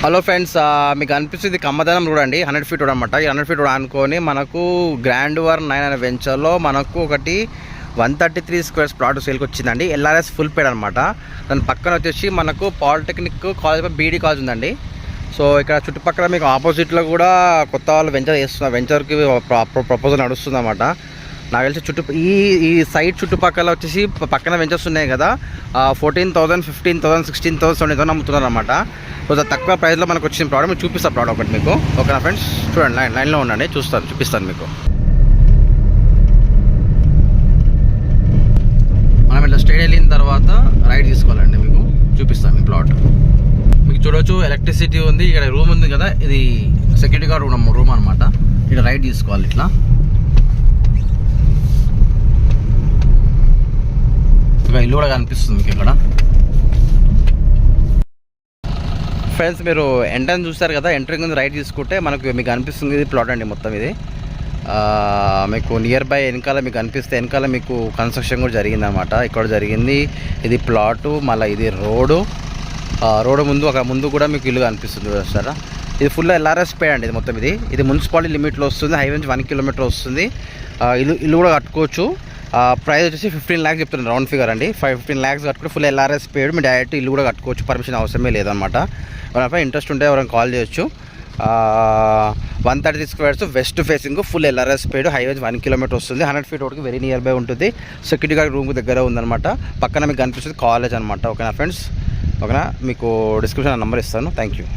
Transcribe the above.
Hello friends, మీకు అనిపిస్తుంది కమ్మదనం road అండి. 100 ఫీట్ రోడ్ అనమాట. ఈ 100 ఫీట్ రోడ్ అనుకొని మనకు గ్రాండ్-వర్ 9 అనే వెంచర్లో మనకు ఒకటి 133 స్క్వేర్స్ ప్లాట్ సేల్కి వచ్చిందండి. ఎల్ఆర్ఎస్ ఫుల్ పేడ్ అనమాట. దాని పక్కన వచ్చేసి మనకు పాలిటెక్నిక్ కాలేజ్, బీడీ కాలేజ్ ఉందండి. సో ఇక్కడ చుట్టుపక్కల మీకు ఆపోజిట్లో కూడా కొత్త వాళ్ళు వెంచర్ చేస్తున్నారు. వెంచర్కి ప్రపోజల్ నడుస్తుంది అనమాట. నాకు తెలిసి ఈ సైట్ చుట్టుపక్కల వచ్చేసి పక్కన వెంచర్స్ ఉన్నాయి కదా, 14,000, 15,000, 16,000, 17,000 అమ్ముతున్నారు అనమాట. సో తక్కువ ప్రైస్లో మనకు వచ్చిన ప్రోడక్ట్ మీకు చూపిస్తాను. ప్రోడక్ట్ ఒకటి మీకు ఓకేనా ఫ్రెండ్స్? చూడండి, లైన్లో ఉండండి, చూపిస్తాను మీకు. మనం ఇట్లా స్ట్రైట్ వెళ్ళిన తర్వాత రైట్ తీసుకోవాలండి. మీకు చూపిస్తాను ఈ ప్లాట్. మీకు చూడవచ్చు ఎలక్ట్రిసిటీ ఉంది, ఇక్కడ రూమ్ ఉంది కదా, ఇది సెక్యూరిటీ గార్డ్ రూమ్ అనమాట. ఇక్కడ రైట్ తీసుకోవాలి. ఇట్లా ఇల్లు కూడా కనిపిస్తుంది మీకు ఇక్కడ. ఫ్రెండ్స్, మీరు ఎంట్రన్స్ చూస్తారు కదా, ఎంట్రీ ముందు రైట్ తీసుకుంటే మీకు అనిపిస్తుంది ఇది ప్లాట్ అండి. మొత్తం ఇది మీకు నియర్ బై వెనకాల మీకు అనిపిస్తే వెనకాల మీకు కన్స్ట్రక్షన్ కూడా జరిగిందనమాట. ఇక్కడ జరిగింది. ఇది ప్లాటు, మళ్ళీ ఇది రోడ్డు ముందు అక్కడ ముందు కూడా మీకు ఇల్లు కనిపిస్తుంది చూస్తారా. ఇది ఫుల్ ఎల్ఆర్ఎస్ పేడ్ అండి. ఇది మొత్తం ఇది మున్సిపాలిటీ లిమిట్లో వస్తుంది. హైవే నుంచి 1 కిలోమీటర్ వస్తుంది. ఇల్లు కూడా కట్టుకోవచ్చు. ప్రైస్ వచ్చేసి 15 lakhs చెప్తున్నాను, రౌండ్ ఫిగర్ అండి. 15 lakhs కట్టుకుంటే ఫుల్ ఎల్ఆర్ఎస్ పేడ్. మీరు డైరెక్ట్ ఇల్లు కూడా కట్టుకోవచ్చు, పర్మిషన్ అవసరమే లేదనమాట. ఎవరైనా ఇంట్రెస్ట్ ఉంటే ఎవరైనా కాల్ చేయొచ్చు. 133 squares, west facing, full LRS paid, highway 1 kilometre వస్తుంది. 100 ఫీట్ రోడ్కి వెరీ నియర్ బై ఉంటుంది. సెక్యూరిటీ గార్డ్ రూమ్కి దగ్గర ఉందన్నమాట. పక్కన మీకు కనిపిస్తుంది కాలేజ్ అనమాట. ఓకేనా ఫ్రెండ్స్? ఓకేనా? మీకు డిస్క్రిప్షన్ నెంబర్ ఇస్తాను. Thank you.